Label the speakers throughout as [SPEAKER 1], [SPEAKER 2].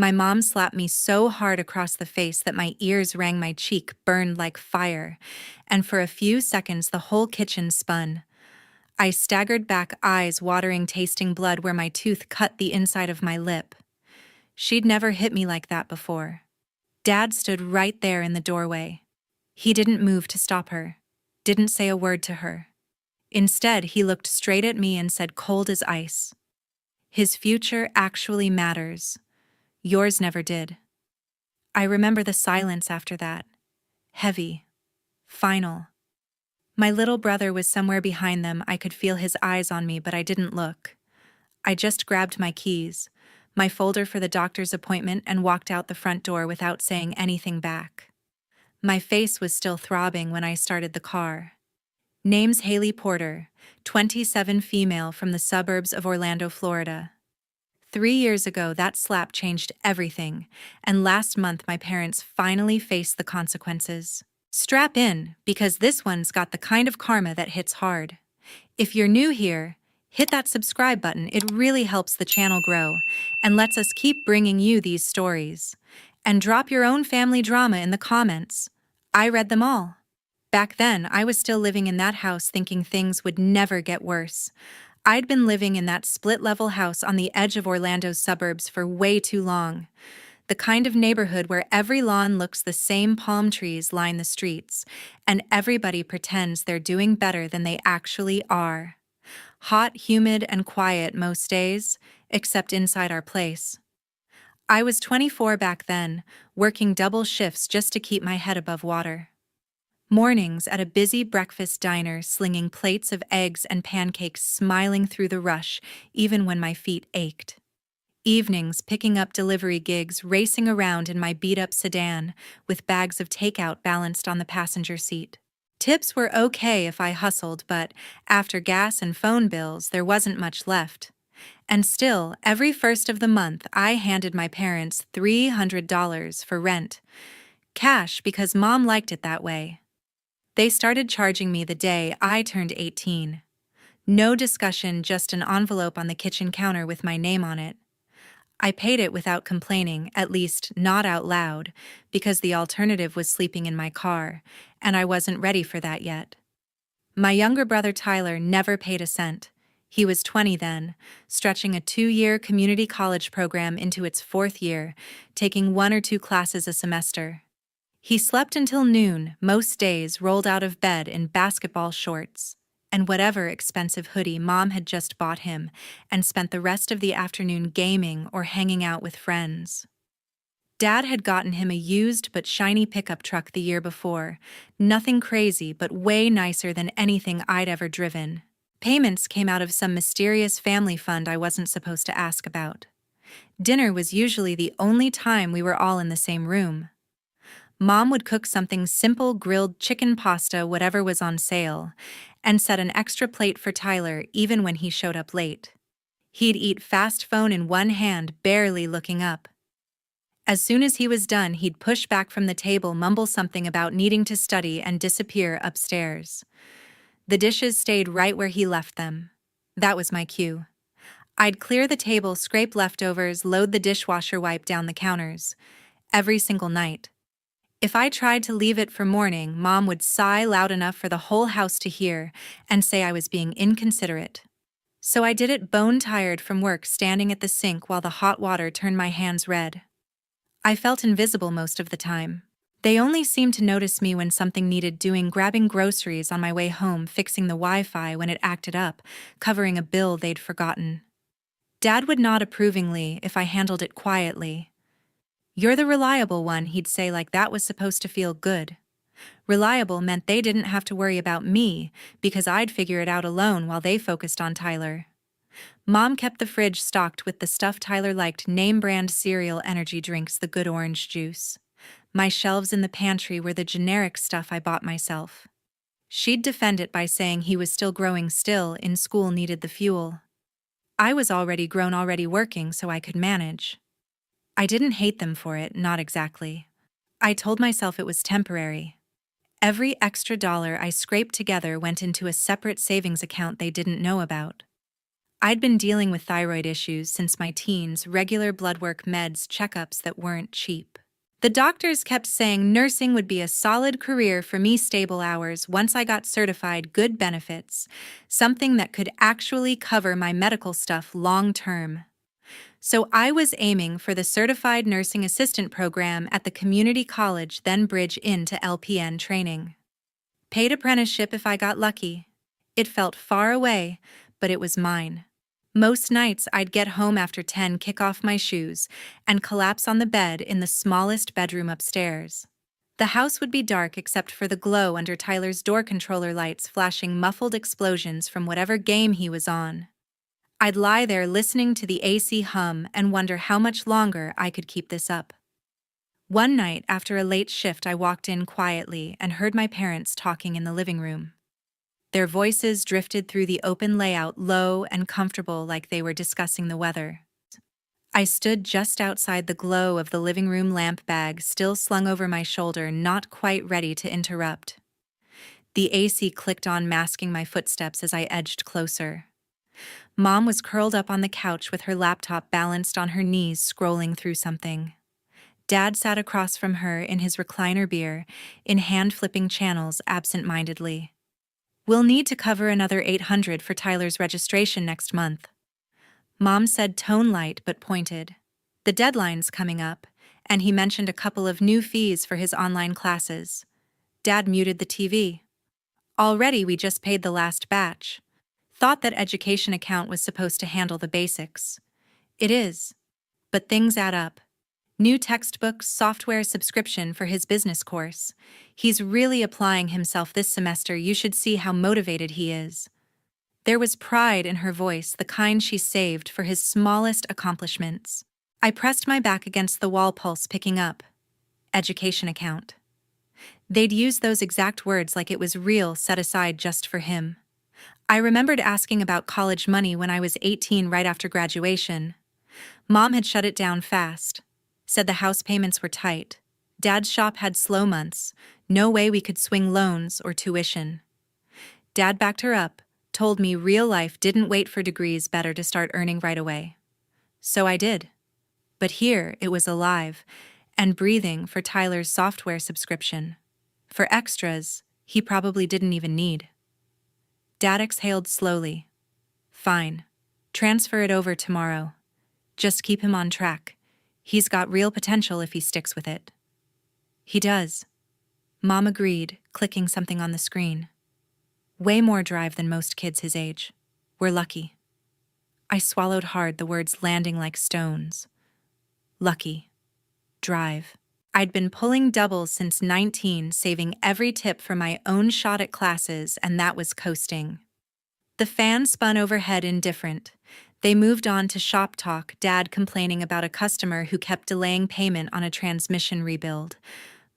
[SPEAKER 1] My mom slapped me so hard across the face that my ears rang, my cheek burned like fire, and for a few seconds the whole kitchen spun. I staggered back, eyes watering, tasting blood where my tooth cut the inside of my lip. She'd never hit me like that before. Dad stood right there in the doorway. He didn't move to stop her, didn't say a word to her. Instead, he looked straight at me and said, cold as ice, "His future actually matters. Yours never did." I remember the silence after that. Heavy. Final. My little brother was somewhere behind them. I could feel his eyes on me, but I didn't look. I just grabbed my keys, my folder for the doctor's appointment, and walked out the front door without saying anything back. My face was still throbbing when I started the car. Name's Haley Porter, 27, female from the suburbs of Orlando, Florida. 3 years ago, that slap changed everything, and last month my parents finally faced the consequences. Strap in, because this one's got the kind of karma that hits hard. If you're new here, hit that subscribe button. It really helps the channel grow and lets us keep bringing you these stories. And drop your own family drama in the comments. I read them all. Back then, I was still living in that house thinking things would never get worse. I'd been living in that split-level house on the edge of Orlando's suburbs for way too long. The kind of neighborhood where every lawn looks the same, palm trees line the streets, and everybody pretends they're doing better than they actually are. Hot, humid, and quiet most days, except inside our place. I was 24 back then, working double shifts just to keep my head above water. Mornings at a busy breakfast diner, slinging plates of eggs and pancakes, smiling through the rush, even when my feet ached. Evenings picking up delivery gigs, racing around in my beat-up sedan, with bags of takeout balanced on the passenger seat. Tips were okay if I hustled, but after gas and phone bills, there wasn't much left. And still, every first of the month, I handed my parents $300 for rent. Cash, because Mom liked it that way. They started charging me the day I turned 18. No discussion, just an envelope on the kitchen counter with my name on it. I paid it without complaining, at least not out loud, because the alternative was sleeping in my car, and I wasn't ready for that yet. My younger brother Tyler never paid a cent. He was 20 then, stretching a 2-year community college program into its 4th year, taking 1 or 2 classes a semester. He slept until noon, most days, rolled out of bed in basketball shorts and whatever expensive hoodie Mom had just bought him, and spent the rest of the afternoon gaming or hanging out with friends. Dad had gotten him a used but shiny pickup truck the year before, nothing crazy but way nicer than anything I'd ever driven. Payments came out of some mysterious family fund I wasn't supposed to ask about. Dinner was usually the only time we were all in the same room. Mom would cook something simple, grilled chicken pasta, whatever was on sale, and set an extra plate for Tyler even when he showed up late. He'd eat fast, phone in one hand, barely looking up. As soon as he was done, he'd push back from the table, mumble something about needing to study, and disappear upstairs. The dishes stayed right where he left them. That was my cue. I'd clear the table, scrape leftovers, load the dishwasher, wipe down the counters. Every single night. If I tried to leave it for morning, Mom would sigh loud enough for the whole house to hear and say I was being inconsiderate. So I did it, bone-tired from work, standing at the sink while the hot water turned my hands red. I felt invisible most of the time. They only seemed to notice me when something needed doing, grabbing groceries on my way home, fixing the Wi-Fi when it acted up, covering a bill they'd forgotten. Dad would nod approvingly if I handled it quietly. "You're the reliable one," he'd say, like that was supposed to feel good. Reliable meant they didn't have to worry about me because I'd figure it out alone while they focused on Tyler. Mom kept the fridge stocked with the stuff Tyler liked, name-brand cereal, energy drinks, the good orange juice. My shelves in the pantry were the generic stuff I bought myself. She'd defend it by saying he was still growing, still in school, needed the fuel. I was already grown, already working, so I could manage. I didn't hate them for it, not exactly. I told myself it was temporary. Every extra dollar I scraped together went into a separate savings account they didn't know about. I'd been dealing with thyroid issues since my teens, regular blood work, meds, checkups that weren't cheap. The doctors kept saying nursing would be a solid career for me, stable hours once I got certified, good benefits, something that could actually cover my medical stuff long term. So I was aiming for the Certified Nursing Assistant program at the community college, then bridge into LPN training. Paid apprenticeship if I got lucky. It felt far away, but it was mine. Most nights I'd get home after 10, kick off my shoes, and collapse on the bed in the smallest bedroom upstairs. The house would be dark except for the glow under Tyler's door controller lights flashing muffled explosions from whatever game he was on. I'd lie there listening to the AC hum and wonder how much longer I could keep this up. One night after a late shift, I walked in quietly and heard my parents talking in the living room. Their voices drifted through the open layout, low and comfortable, like they were discussing the weather. I stood just outside the glow of the living room lamp, bag still slung over my shoulder, not quite ready to interrupt. The AC clicked on, masking my footsteps as I edged closer. Mom was curled up on the couch with her laptop balanced on her knees, scrolling through something. Dad sat across from her in his recliner, beer in hand, flipping channels absent-mindedly. "We'll need to cover another $800 for Tyler's registration next month." Mom said, tone light but pointed. "The deadline's coming up, and he mentioned a couple of new fees for his online classes." Dad muted the TV. "Already we just paid the last batch. Thought that education account was supposed to handle the basics." "It is. But things add up. New textbooks, software subscription for his business course. He's really applying himself this semester. You should see how motivated he is." There was pride in her voice, the kind she saved for his smallest accomplishments. I pressed my back against the wall, pulse picking up. Education account. They'd used those exact words like it was real, set aside just for him. I remembered asking about college money when I was 18, right after graduation. Mom had shut it down fast. Said the house payments were tight. Dad's shop had slow months. No way we could swing loans or tuition. Dad backed her up, told me real life didn't wait for degrees, better to start earning right away. So I did. But here it was alive and breathing for Tyler's software subscription. For extras he probably didn't even need. Dad exhaled slowly. "Fine. Transfer it over tomorrow. Just keep him on track. He's got real potential if he sticks with it." "He does," Mom agreed, clicking something on the screen. "Way more drive than most kids his age. We're lucky." I swallowed hard, the words landing like stones. Lucky. Drive. I'd been pulling doubles since 19, saving every tip for my own shot at classes, and that was coasting. The fan spun overhead, indifferent. They moved on to shop talk, Dad complaining about a customer who kept delaying payment on a transmission rebuild.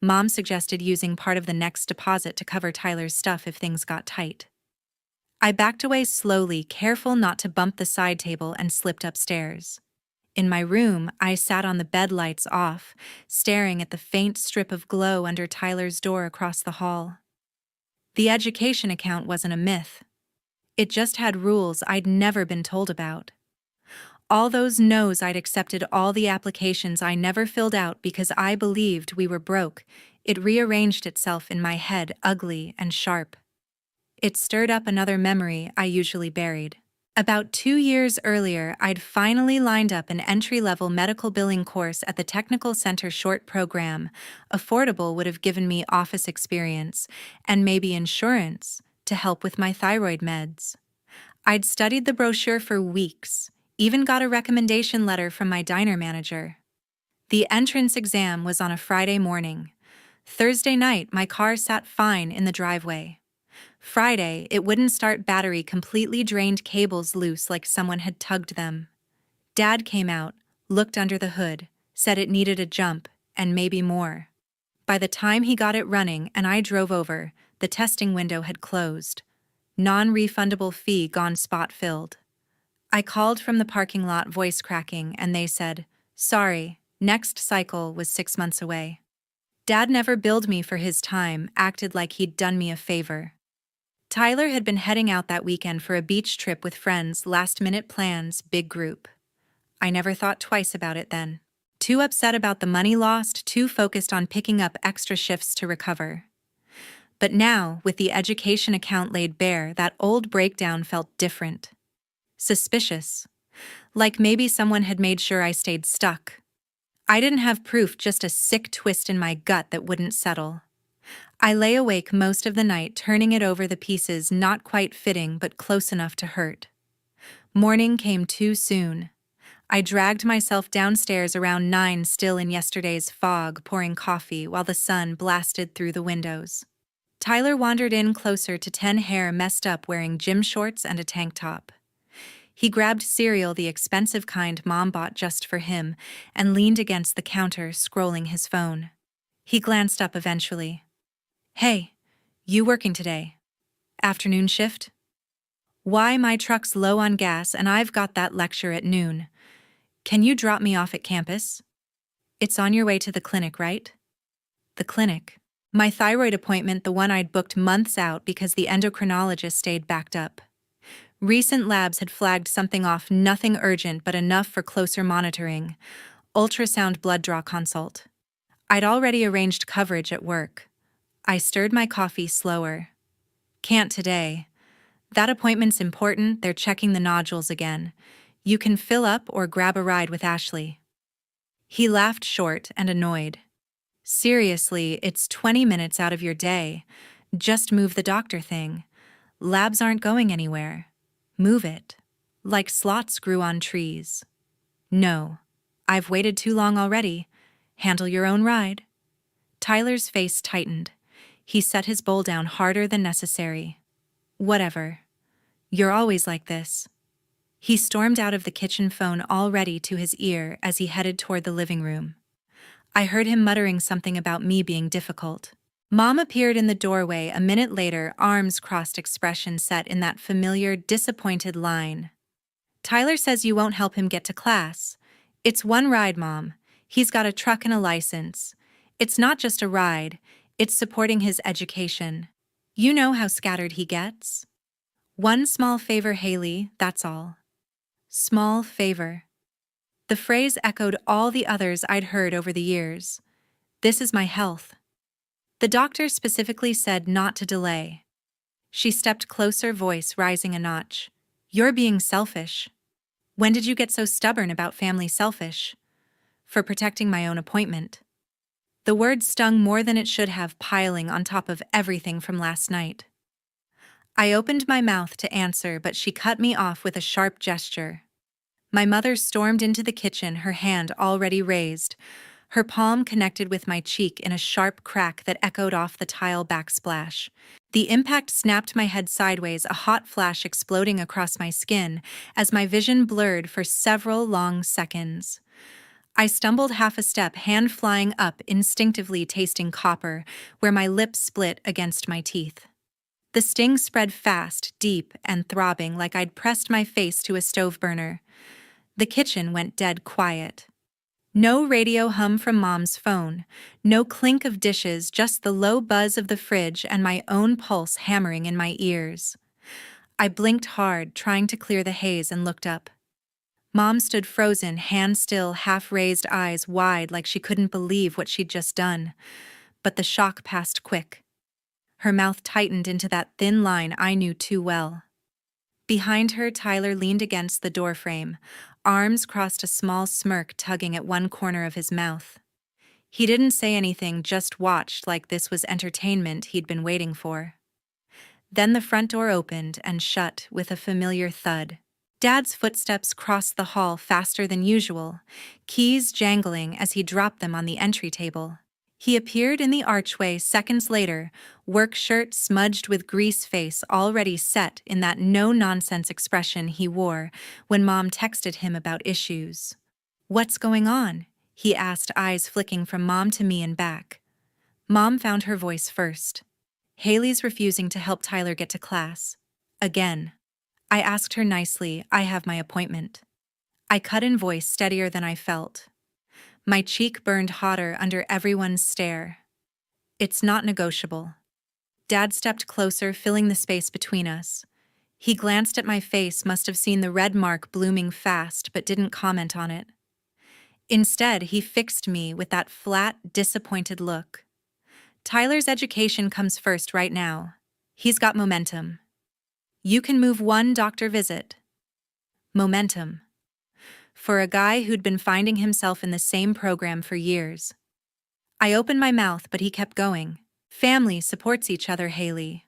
[SPEAKER 1] Mom suggested using part of the next deposit to cover Tyler's stuff if things got tight. I backed away slowly, careful not to bump the side table, and slipped upstairs. In my room, I sat on the bed, lights off, staring at the faint strip of glow under Tyler's door across the hall. The education account wasn't a myth. It just had rules I'd never been told about. All those no's I'd accepted, all the applications I never filled out because I believed we were broke. It rearranged itself in my head, ugly and sharp. It stirred up another memory I usually buried. About 2 years earlier, I'd finally lined up an entry-level medical billing course at the Technical Center short program. Affordable, would have given me office experience and maybe insurance to help with my thyroid meds. I'd studied the brochure for weeks, even got a recommendation letter from my diner manager. The entrance exam was on a Friday morning. Thursday night, my car sat fine in the driveway. Friday, it wouldn't start, battery completely drained, cables loose like someone had tugged them. Dad came out, looked under the hood, said it needed a jump, and maybe more. By the time he got it running and I drove over, the testing window had closed. Non-refundable fee gone, spot filled. I called from the parking lot, voice cracking, and they said, "Sorry, next cycle was 6 months away." Dad never billed me for his time, acted like he'd done me a favor. Tyler had been heading out that weekend for a beach trip with friends, last-minute plans, big group. I never thought twice about it then. Too upset about the money lost, too focused on picking up extra shifts to recover. But now, with the education account laid bare, that old breakdown felt different. Suspicious. Like maybe someone had made sure I stayed stuck. I didn't have proof, just a sick twist in my gut that wouldn't settle. I lay awake most of the night, turning it over, the pieces not quite fitting but close enough to hurt. Morning came too soon. I dragged myself downstairs around 9, still in yesterday's fog, pouring coffee while the sun blasted through the windows. Tyler wandered in closer to 10, hair messed up, wearing gym shorts and a tank top. He grabbed cereal, the expensive kind Mom bought just for him, and leaned against the counter, scrolling his phone. He glanced up eventually. "Hey, you working today? Afternoon shift?" "Why, my truck's low on gas and I've got that lecture at noon. Can you drop me off at campus?" "It's on your way to the clinic, right?" The clinic. My thyroid appointment, the one I'd booked months out because the endocrinologist stayed backed up. Recent labs had flagged something off, nothing urgent but enough for closer monitoring. Ultrasound, blood draw consult. I'd already arranged coverage at work. I stirred my coffee slower. "Can't today. That appointment's important, they're checking the nodules again. You can fill up or grab a ride with Ashley." He laughed, short and annoyed. "Seriously, it's 20 minutes out of your day. Just move the doctor thing. Labs aren't going anywhere. Move it. Like slots grew on trees." "No. I've waited too long already. Handle your own ride." Tyler's face tightened. He set his bowl down harder than necessary. "Whatever. You're always like this." He stormed out of the kitchen, phone already to his ear as he headed toward the living room. I heard him muttering something about me being difficult. Mom appeared in the doorway a minute later, arms crossed, expression set in that familiar, disappointed line. "Tyler says you won't help him get to class. It's one ride, Mom. He's got a truck and a license. It's not just a ride, it's supporting his education. You know how scattered he gets. One small favor, Haley, that's all." Small favor. The phrase echoed all the others I'd heard over the years. This is my health. The doctor specifically said not to delay. She stepped closer, voice rising a notch. "You're being selfish." "When did you get so stubborn about family?" "Selfish. For protecting my own appointment." The word stung more than it should have, piling on top of everything from last night. I opened my mouth to answer, but she cut me off with a sharp gesture. My mother stormed into the kitchen, her hand already raised. Her palm connected with my cheek in a sharp crack that echoed off the tile backsplash. The impact snapped my head sideways, a hot flash exploding across my skin as my vision blurred for several long seconds. I stumbled half a step, hand flying up, instinctively tasting copper, where my lips split against my teeth. The sting spread fast, deep, and throbbing, like I'd pressed my face to a stove burner. The kitchen went dead quiet. No radio hum from Mom's phone, no clink of dishes, just the low buzz of the fridge and my own pulse hammering in my ears. I blinked hard, trying to clear the haze, and looked up. Mom stood frozen, hand still, half-raised, eyes wide, like she couldn't believe what she'd just done. But the shock passed quick. Her mouth tightened into that thin line I knew too well. Behind her, Tyler leaned against the doorframe, arms crossed, a small smirk tugging at one corner of his mouth. He didn't say anything, just watched, like this was entertainment he'd been waiting for. Then the front door opened and shut with a familiar thud. Dad's footsteps crossed the hall faster than usual, keys jangling as he dropped them on the entry table. He appeared in the archway seconds later, work shirt smudged with grease, face already set in that no-nonsense expression he wore when Mom texted him about issues. "What's going on?" he asked, eyes flicking from Mom to me and back. Mom found her voice first. "Haley's refusing to help Tyler get to class. Again." I asked her nicely, "I have my appointment." I cut in, voice steadier than I felt. My cheek burned hotter under everyone's stare. "It's not negotiable." Dad stepped closer, filling the space between us. He glanced at my face, must have seen the red mark blooming fast, but didn't comment on it. Instead, he fixed me with that flat, disappointed look. Tyler's education comes first right now. He's got momentum. You can move one doctor visit. Momentum. For a guy who'd been finding himself in the same program for years. I opened my mouth, but he kept going. Family supports each other, Haley.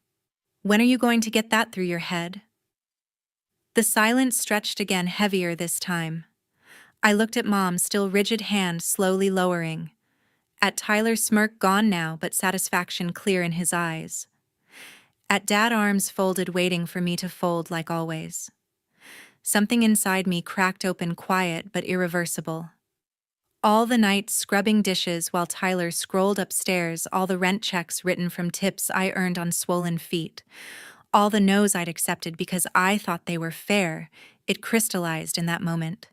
[SPEAKER 1] When are you going to get that through your head? The silence stretched again, heavier this time. I looked at Mom, still rigid hand slowly lowering. At Tyler's smirk gone now, but satisfaction clear in his eyes. At Dad, arms folded, waiting for me to fold like always. Something inside me cracked open, quiet but irreversible. All the night scrubbing dishes while Tyler scrolled upstairs, all the rent checks written from tips I earned on swollen feet. All the no's I'd accepted because I thought they were fair, it crystallized in that moment.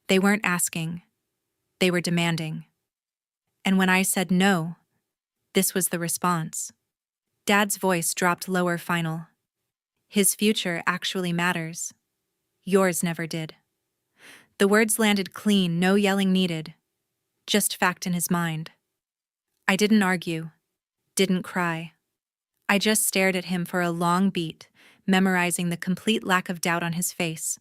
[SPEAKER 1] They weren't asking. They were demanding. And when I said no, this was the response. Dad's voice dropped lower, final. His future actually matters. Yours never did. The words landed clean, no yelling needed. Just fact in his mind. I didn't argue. Didn't cry. I just stared at him for a long beat, memorizing the complete lack of doubt on his face,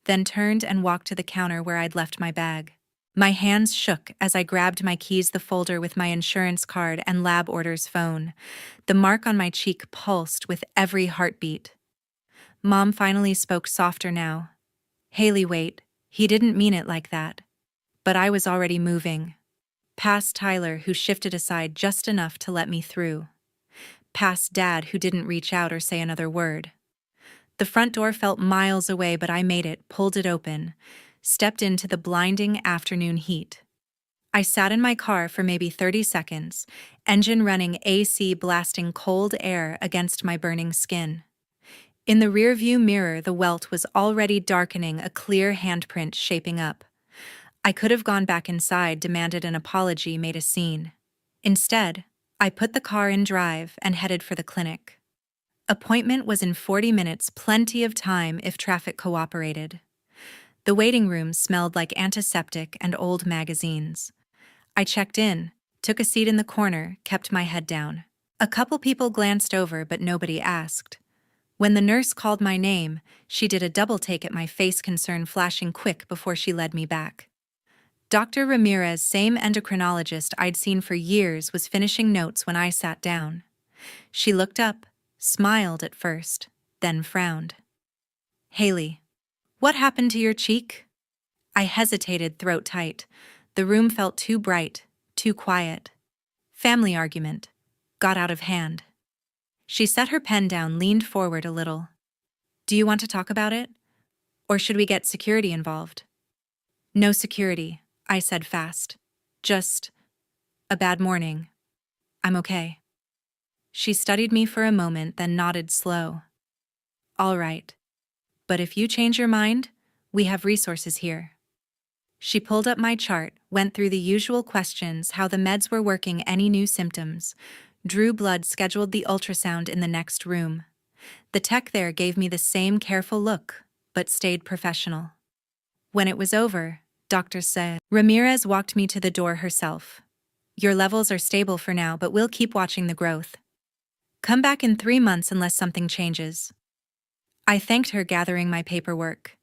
[SPEAKER 1] then turned and walked to the counter where I'd left my bag. My hands shook as I grabbed my keys, the folder with my insurance card and lab orders phone. The mark on my cheek pulsed with every heartbeat. Mom finally spoke, softer now. Haley, wait, he didn't mean it like that. But I was already moving. Past Tyler, who shifted aside just enough to let me through. Past Dad, who didn't reach out or say another word. The front door felt miles away, but I made it, pulled it open, stepped into the blinding afternoon heat. I sat in my car for maybe 30 seconds, engine running, AC blasting cold air against my burning skin. In the rearview mirror, the welt was already darkening, a clear handprint shaping up. I could have gone back inside, demanded an apology, made a scene. Instead, I put the car in drive and headed for the clinic. Appointment was in 40 minutes, plenty of time if traffic cooperated. The waiting room smelled like antiseptic and old magazines. I checked in, took a seat in the corner, kept my head down. A couple people glanced over, but nobody asked. When the nurse called my name, she did a double take at my face, concern flashing quick before she led me back. Dr. Ramirez, same endocrinologist I'd seen for years, was finishing notes when I sat down. She looked up, smiled at first, then frowned. Haley, what happened to your cheek? I hesitated, throat tight. The room felt too bright, too quiet. Family argument. Got out of hand. She set her pen down, leaned forward a little. Do you want to talk about it? Or should we get security involved? No security, I said fast. Just a bad morning. I'm okay. She studied me for a moment, then nodded slow. All right. But if you change your mind, we have resources here. She pulled up my chart, went through the usual questions, how the meds were working, any new symptoms. Drew blood, scheduled the ultrasound in the next room. The tech there gave me the same careful look, but stayed professional. When it was over, doctor said, Ramirez walked me to the door herself. Your levels are stable for now, but we'll keep watching the growth. Come back in 3 months unless something changes. I thanked her, gathering my paperwork.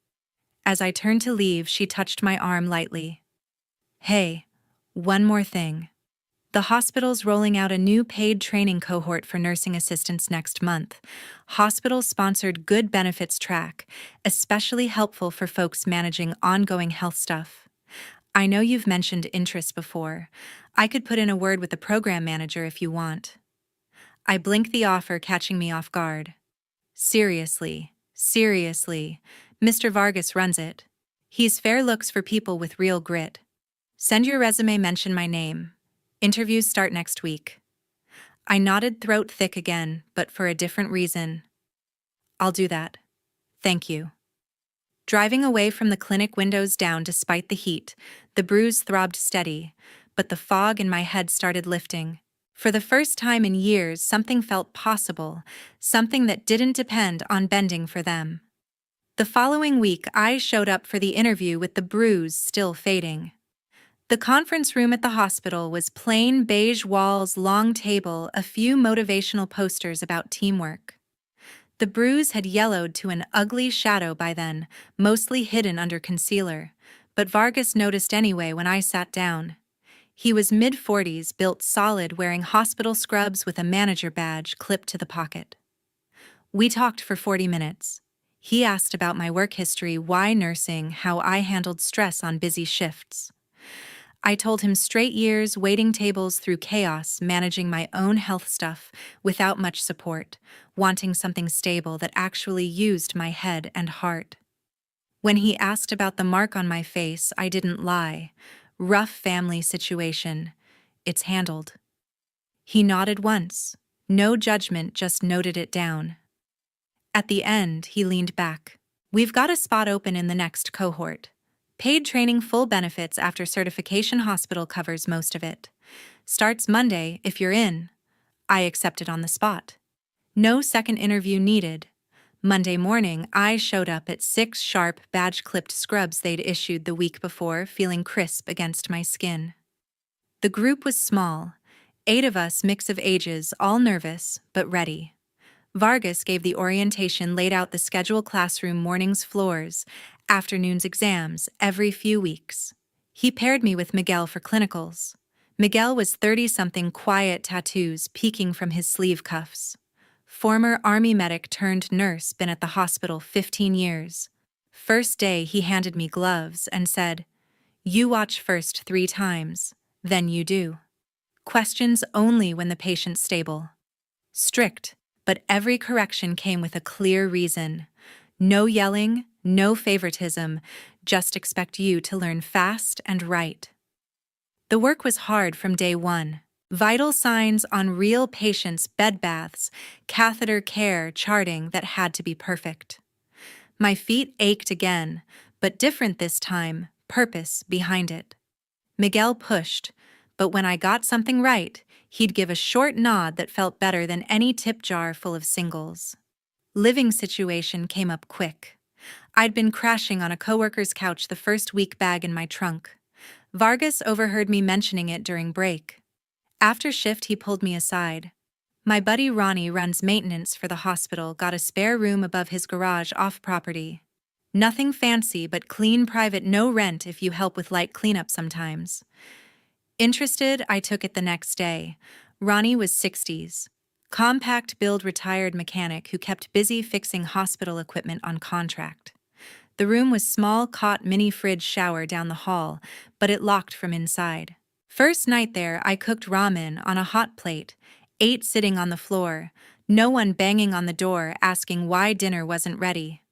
[SPEAKER 1] As I turned to leave, she touched my arm lightly. Hey, one more thing. The hospital's rolling out a new paid training cohort for nursing assistants next month. Hospital-sponsored good benefits track, especially helpful for folks managing ongoing health stuff. I know you've mentioned interest before. I could put in a word with the program manager if you want. I blinked the offer, catching me off guard. Seriously, Mr. Vargas runs it. He's fair looks for people with real grit. Send your resume, mention my name. Interviews start next week. I nodded, throat thick again, but for a different reason. I'll do that. Thank you. Driving away from the clinic, windows down despite the heat, the bruise throbbed steady, but the fog in my head started lifting. For the first time in years, something felt possible, something that didn't depend on bending for them. The following week, I showed up for the interview with the bruise still fading. The conference room at the hospital was plain beige walls, long table, a few motivational posters about teamwork. The bruise had yellowed to an ugly shadow by then, mostly hidden under concealer, but Vargas noticed anyway when I sat down. He was mid-40s, built solid, wearing hospital scrubs with a manager badge clipped to the pocket. We talked for 40 minutes. He asked about my work history, why nursing, how I handled stress on busy shifts. I told him straight years, waiting tables through chaos, managing my own health stuff without much support, wanting something stable that actually used my head and heart. When he asked about the mark on my face, I didn't lie. Rough family situation. It's handled. He nodded once. No judgment, just noted it down. At the end, he leaned back. We've got a spot open in the next cohort. Paid training, full benefits after certification, hospital covers most of it. Starts Monday if you're in. I accepted on the spot. No second interview needed. Monday morning, I showed up at 6 sharp, badge-clipped scrubs they'd issued the week before, feeling crisp against my skin. The group was small. 8 of us, mix of ages, all nervous, but ready. Vargas gave the orientation, laid out the schedule, classroom, mornings, floors, afternoons, exams, every few weeks. He paired me with Miguel for clinicals. Miguel was 30-something, quiet, tattoos peeking from his sleeve cuffs. Former Army medic turned nurse, been at the hospital 15 years. First day, he handed me gloves and said, "You watch first 3 times, then you do. Questions only when the patient's stable." Strict, but every correction came with a clear reason. No yelling, no favoritism, just expect you to learn fast and right. The work was hard from day one. Vital signs on real patients, bed baths, catheter care, charting that had to be perfect. My feet ached again, but different this time, purpose behind it. Miguel pushed, but when I got something right, he'd give a short nod that felt better than any tip jar full of singles. Living situation came up quick. I'd been crashing on a coworker's couch the first week, bag in my trunk. Vargas overheard me mentioning it during break. After shift, he pulled me aside. My buddy Ronnie runs maintenance for the hospital, got a spare room above his garage off property. Nothing fancy, but clean, private, no rent if you help with light cleanup sometimes. Interested, I took it the next day. Ronnie was 60s. Compact build, retired mechanic who kept busy fixing hospital equipment on contract. The room was small, cot, mini fridge, shower down the hall, but it locked from inside. First night there, I cooked ramen on a hot plate, ate sitting on the floor, no one banging on the door asking why dinner wasn't ready.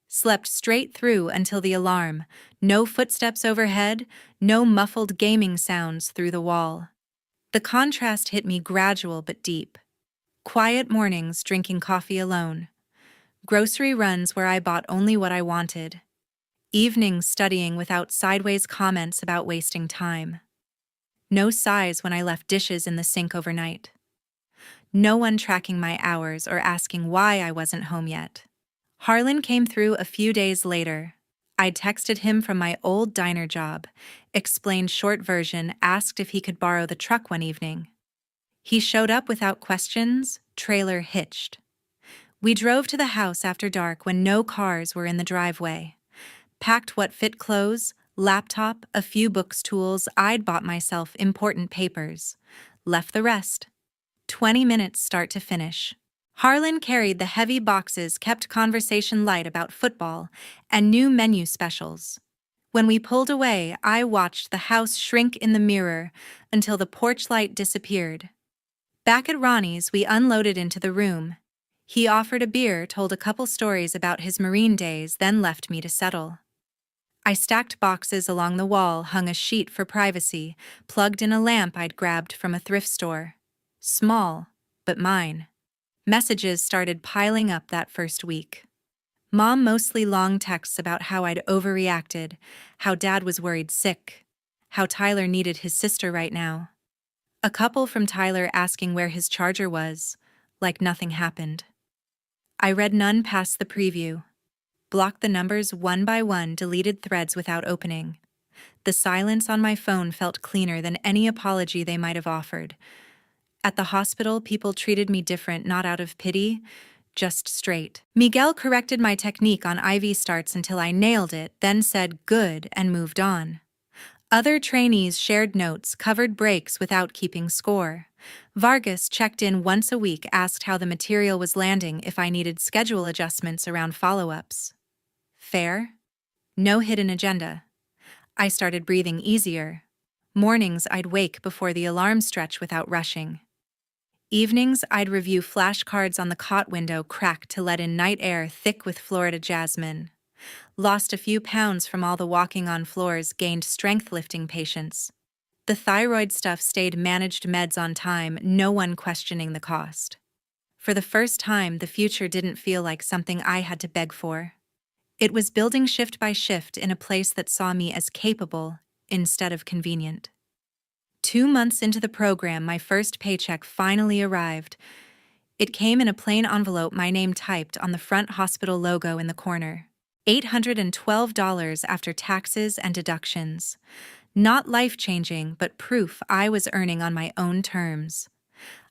[SPEAKER 1] Slept straight through until the alarm, no footsteps overhead, no muffled gaming sounds through the wall. The contrast hit me, gradual but deep. Quiet mornings, drinking coffee alone. Grocery runs where I bought only what I wanted. Evenings studying without sideways comments about wasting time. No sighs when I left dishes in the sink overnight. No one tracking my hours or asking why I wasn't home yet. Harlan came through a few days later. I'd texted him from my old diner job, explained short version, asked if he could borrow the truck one evening. He showed up without questions, trailer hitched. We drove to the house after dark when no cars were in the driveway. Packed what fit, clothes, laptop, a few books, tools. I'd bought myself important papers. Left the rest. 20 minutes start to finish. Harlan carried the heavy boxes, kept conversation light about football and new menu specials. When we pulled away, I watched the house shrink in the mirror until the porch light disappeared. Back at Ronnie's, we unloaded into the room. He offered a beer, told a couple stories about his Marine days, then left me to settle. I stacked boxes along the wall, hung a sheet for privacy, plugged in a lamp I'd grabbed from a thrift store. Small, but mine. Messages started piling up that first week. Mom mostly long texts about how I'd overreacted, how Dad was worried sick, how Tyler needed his sister right now. A couple from Tyler asking where his charger was, like nothing happened. I read none past the preview. Blocked the numbers one by one, deleted threads without opening. The silence on my phone felt cleaner than any apology they might have offered. At the hospital, people treated me different, not out of pity, just straight. Miguel corrected my technique on IV starts until I nailed it, then said good and moved on. Other trainees shared notes, covered breaks without keeping score. Vargas checked in once a week, asked how the material was landing, if I needed schedule adjustments around follow-ups. Fair? No hidden agenda. I started breathing easier. Mornings, I'd wake before the alarm stretch without rushing. Evenings, I'd review flashcards on the cot window crack to let in night air thick with Florida jasmine. Lost a few pounds from all the walking on floors, gained strength-lifting patience. The thyroid stuff stayed, managed meds on time, no one questioning the cost. For the first time, the future didn't feel like something I had to beg for. It was building shift by shift in a place that saw me as capable instead of convenient. 2 months into the program, my first paycheck finally arrived. It came in a plain envelope, my name typed on the front, hospital logo in the corner. $812 after taxes and deductions. Not life-changing, but proof I was earning on my own terms.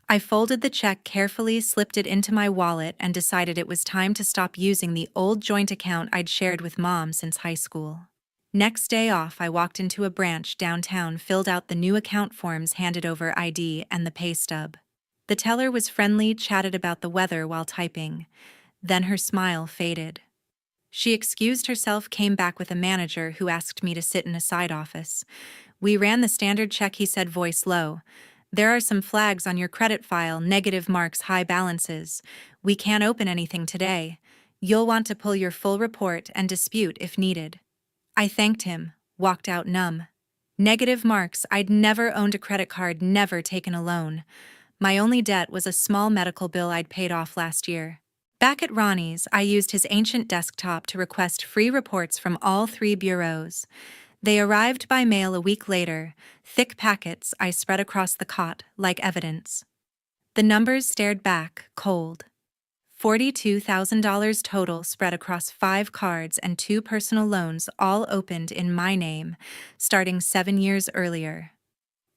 [SPEAKER 1] I folded the check carefully, slipped it into my wallet, and decided it was time to stop using the old joint account I'd shared with Mom since high school. Next day off, I walked into a branch downtown, filled out the new account forms, handed over ID and the pay stub. The teller was friendly, chatted about the weather while typing. Then her smile faded. She excused herself, came back with a manager who asked me to sit in a side office. We ran the standard check, he said, voice low. There are some flags on your credit file, negative marks, high balances. We can't open anything today. You'll want to pull your full report and dispute if needed. I thanked him, walked out numb. Negative marks, I'd never owned a credit card, never taken a loan. My only debt was a small medical bill I'd paid off last year. Back at Ronnie's, I used his ancient desktop to request free reports from all 3 bureaus. They arrived by mail a week later, thick packets I spread across the cot like evidence. The numbers stared back, cold. $42,000 total spread across 5 cards and 2 personal loans, all opened in my name, starting 7 years earlier.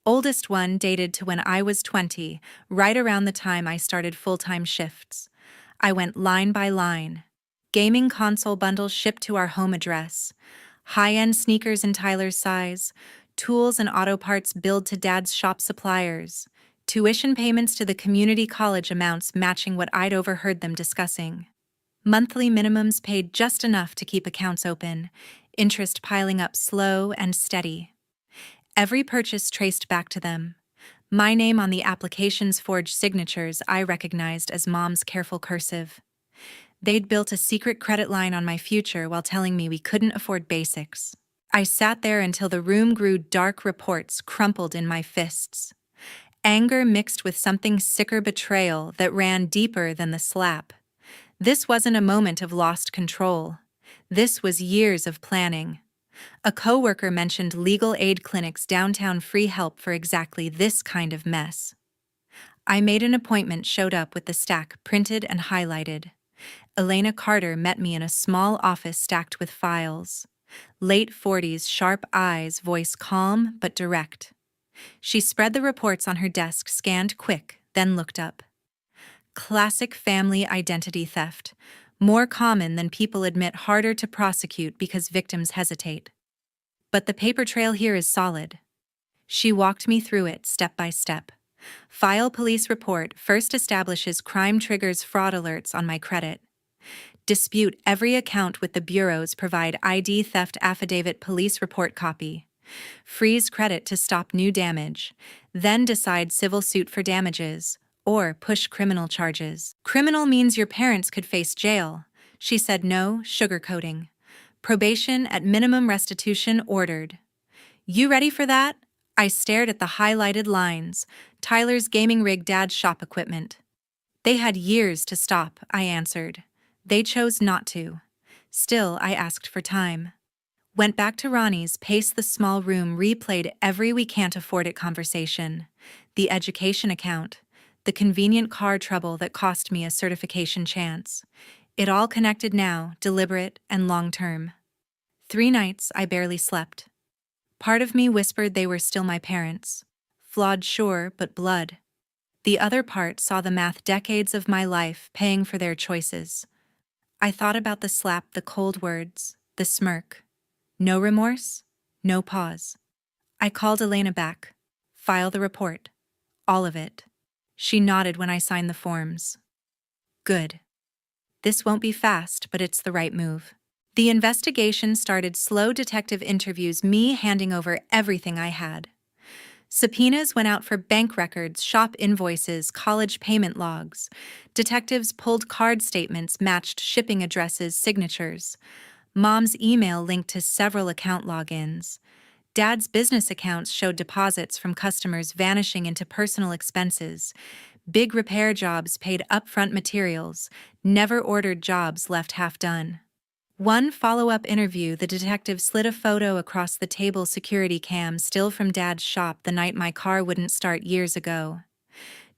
[SPEAKER 1] Oldest one dated to when I was 20, right around the time I started full-time shifts. I went line by line. Gaming console bundles shipped to our home address. High-end sneakers in Tyler's size. Tools and auto parts billed to Dad's shop suppliers. Tuition payments to the community college, amounts matching what I'd overheard them discussing. Monthly minimums paid just enough to keep accounts open. Interest piling up slow and steady. Every purchase traced back to them. My name on the application's forged signatures I recognized as Mom's careful cursive. They'd built a secret credit line on my future while telling me we couldn't afford basics. I sat there until the room grew dark, reports crumpled in my fists. Anger mixed with something sicker, betrayal that ran deeper than the slap. This wasn't a moment of lost control. This was years of planning. A coworker mentioned legal aid clinics downtown, free help for exactly this kind of mess. I made an appointment, showed up with the stack printed and highlighted. Elena Carter met me in a small office stacked with files. Late 40s, sharp eyes, voice calm but direct. She spread the reports on her desk, scanned quick, then looked up. Classic family identity theft. More common than people admit, harder to prosecute because victims hesitate. But the paper trail here is solid. She walked me through it step by step. File police report first establishes crime, triggers fraud alerts on my credit. Dispute every account with the bureaus, provide ID theft affidavit, police report copy. Freeze credit to stop new damage. Then decide civil suit for damages. Or push criminal charges. Criminal means your parents could face jail. She said no, sugarcoating. Probation at minimum, restitution ordered. You ready for that? I stared at the highlighted lines. Tyler's gaming rig, Dad's shop equipment. They had years to stop, I answered. They chose not to. Still, I asked for time. Went back to Ronnie's, paced the small room, replayed every "we can't afford it" conversation. The education account. The convenient car trouble that cost me a certification chance. It all connected now, deliberate and long-term. 3 nights I barely slept. Part of me whispered they were still my parents. Flawed, sure, but blood. The other part saw the math, decades of my life paying for their choices. I thought about the slap, the cold words, the smirk. No remorse, no pause. I called Elena back. File the report. All of it. She nodded when I signed the forms. Good. This won't be fast, but it's the right move. The investigation started. Slow detective interviews, me handing over everything I had. Subpoenas went out for bank records, shop invoices, college payment logs. Detectives pulled card statements, matched shipping addresses, signatures. Mom's email linked to several account logins. Dad's business accounts showed deposits from customers vanishing into personal expenses. Big repair jobs paid upfront materials. Never ordered jobs left half done. One follow-up interview, the detective slid a photo across the table. Security cam, still from Dad's shop the night my car wouldn't start years ago.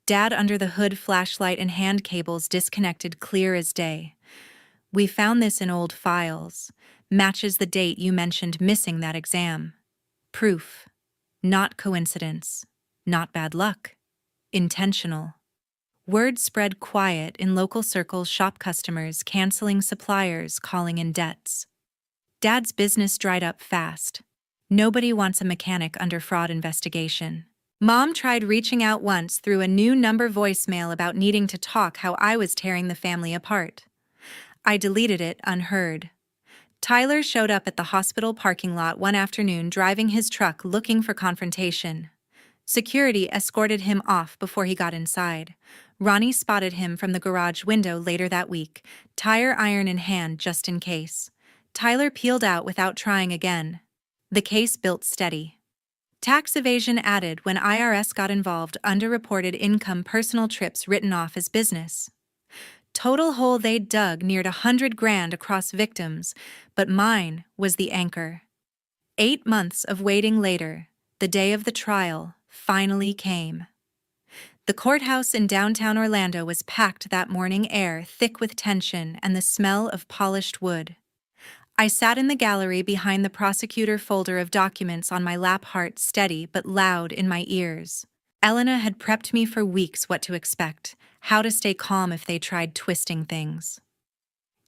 [SPEAKER 1] Dad under the hood, flashlight and hand cables disconnected, clear as day. We found this in old files. Matches the date you mentioned missing that exam. Proof. Not coincidence. Not bad luck. Intentional. Word spread quiet in local circles, shop customers canceling suppliers, calling in debts. Dad's business dried up fast. Nobody wants a mechanic under fraud investigation. Mom tried reaching out once through a new number voicemail about needing to talk, how I was tearing the family apart. I deleted it, unheard. Tyler showed up at the hospital parking lot one afternoon, driving his truck, looking for confrontation. Security escorted him off before he got inside. Ronnie spotted him from the garage window later that week, tire iron in hand just in case. Tyler peeled out without trying again. The case built steady. Tax evasion added when IRS got involved, underreported income, personal trips written off as business. Total hole they'd dug neared $100,000 across victims, but mine was the anchor. 8 months of waiting later, the day of the trial finally came. The courthouse in downtown Orlando was packed that morning, air thick with tension and the smell of polished wood. I sat in the gallery behind the prosecutor, folder of documents on my lap, heart steady but loud in my ears. Elena had prepped me for weeks what to expect, how to stay calm if they tried twisting things.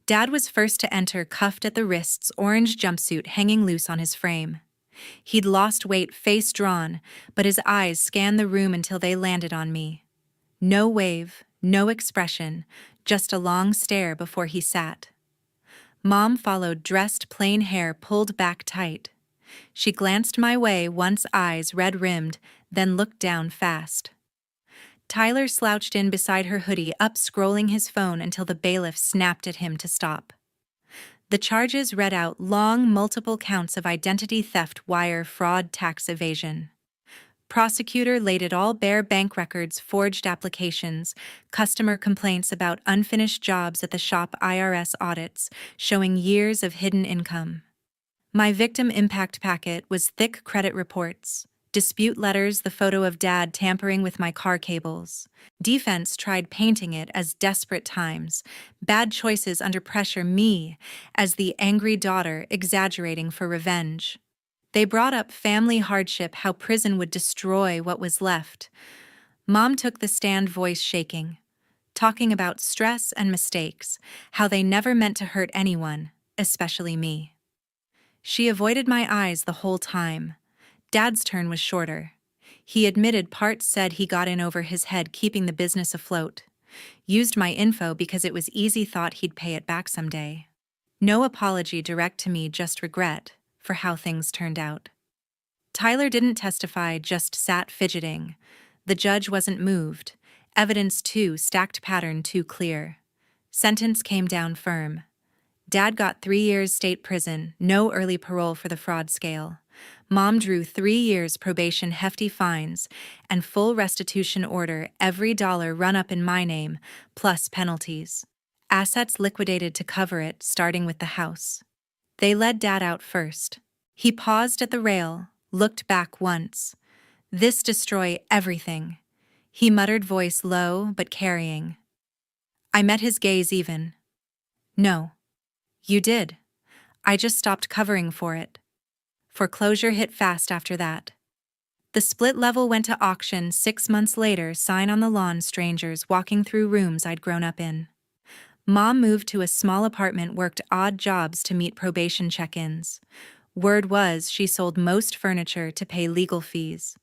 [SPEAKER 1] Dad was first to enter, cuffed at the wrists, orange jumpsuit hanging loose on his frame. He'd lost weight, face drawn, but his eyes scanned the room until they landed on me. No wave, no expression, just a long stare before he sat. Mom followed, dressed, plain hair pulled back tight. She glanced my way once, eyes red-rimmed, then looked down fast. Tyler slouched in beside her, hoodie up, scrolling his phone until the bailiff snapped at him to stop. The charges read out, long, multiple counts of identity theft, wire fraud, tax evasion. Prosecutor laid it all bare: bank records, forged applications, customer complaints about unfinished jobs at the shop, IRS audits showing years of hidden income. My victim impact packet was thick: credit reports, dispute letters, the photo of Dad tampering with my car cables. Defense tried painting it as desperate times, bad choices under pressure, me as the angry daughter exaggerating for revenge. They brought up family hardship, how prison would destroy what was left. Mom took the stand, voice shaking, talking about stress and mistakes, how they never meant to hurt anyone, especially me. She avoided my eyes the whole time. Dad's turn was shorter. He admitted parts, said he got in over his head keeping the business afloat. Used my info because it was easy, thought he'd pay it back someday. No apology direct to me, just regret for how things turned out. Tyler didn't testify, just sat fidgeting. The judge wasn't moved. Evidence too stacked, pattern too clear. Sentence came down firm. Dad got 3 years state prison, no early parole for the fraud scale. Mom drew 3 years probation, hefty fines, and full restitution order, every dollar run up in my name, plus penalties. Assets liquidated to cover it, starting with the house. They led Dad out first. He paused at the rail, looked back once. "This destroy everything," he muttered, voice low but carrying. I met his gaze even. "No. You did. I just stopped covering for it." Foreclosure hit fast after that. The split level went to auction 6 months later, sign on the lawn, strangers walking through rooms I'd grown up in. Mom moved to a small apartment, worked odd jobs to meet probation check-ins. Word was she sold most furniture to pay legal fees.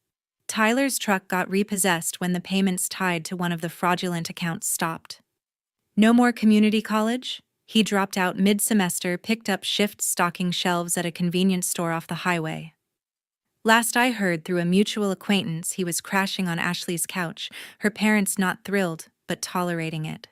[SPEAKER 1] Tyler's truck got repossessed when the payments tied to one of the fraudulent accounts stopped. No more community college? He dropped out mid-semester, picked up shifts stocking shelves at a convenience store off the highway. Last I heard, through a mutual acquaintance, he was crashing on Ashley's couch, her parents not thrilled, but tolerating it.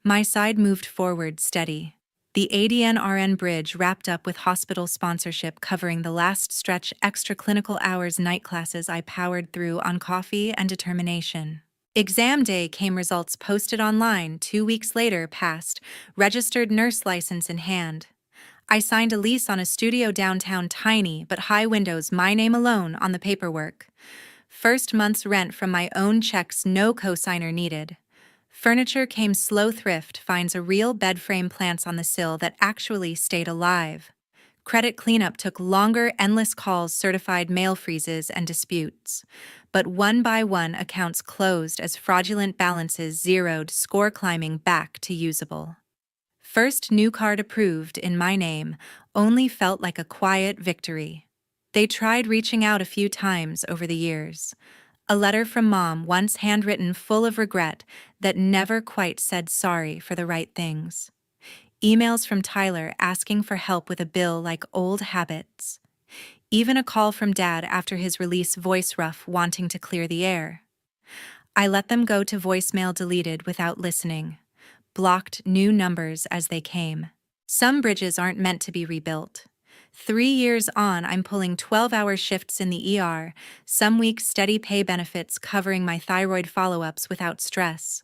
[SPEAKER 1] My side moved forward, steady. The ADN-RN bridge wrapped up with hospital sponsorship covering the last stretch, extra clinical hours, night classes I powered through on coffee and determination. Exam day came, results posted online. 2 weeks later passed, registered nurse license in hand. I signed a lease on a studio downtown, tiny but high windows, my name alone on the paperwork. First month's rent from my own checks, no cosigner needed. Furniture came slow, thrift finds a real bed frame, plants on the sill that actually stayed alive. Credit cleanup took longer, endless calls, certified mail freezes and disputes. But one by one accounts closed as fraudulent balances zeroed, score climbing back to usable. First new card approved in my name, only felt like a quiet victory. They tried reaching out a few times over the years. A letter from Mom, once handwritten, full of regret, that never quite said sorry for the right things. Emails from Tyler asking for help with a bill, like old habits. Even a call from Dad after his release, voice rough, wanting to clear the air. I let them go to voicemail, deleted without listening. Blocked new numbers as they came. Some bridges aren't meant to be rebuilt. 3 years on, I'm pulling 12-hour shifts in the ER, some weeks steady pay, benefits covering my thyroid follow-ups without stress.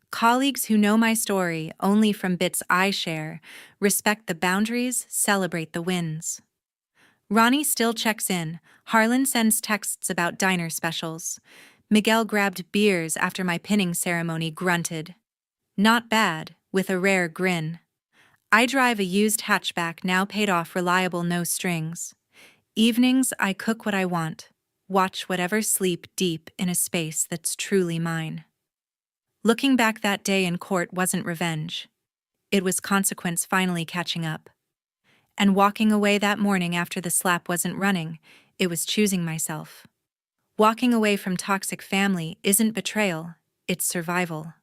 [SPEAKER 1] Colleagues who know my story only from bits I share, respect the boundaries, celebrate the wins. Ronnie still checks in. Harlan sends texts about diner specials. Miguel grabbed beers after my pinning ceremony, grunted. "Not bad," with a rare grin. I drive a used hatchback, now paid off, reliable, no strings. Evenings, I cook what I want, watch whatever, sleep deep in a space that's truly mine. Looking back, that day in court wasn't revenge. It was consequence finally catching up. And walking away that morning after the slap wasn't running, it was choosing myself. Walking away from toxic family isn't betrayal, it's survival.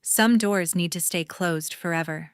[SPEAKER 1] Some doors need to stay closed forever.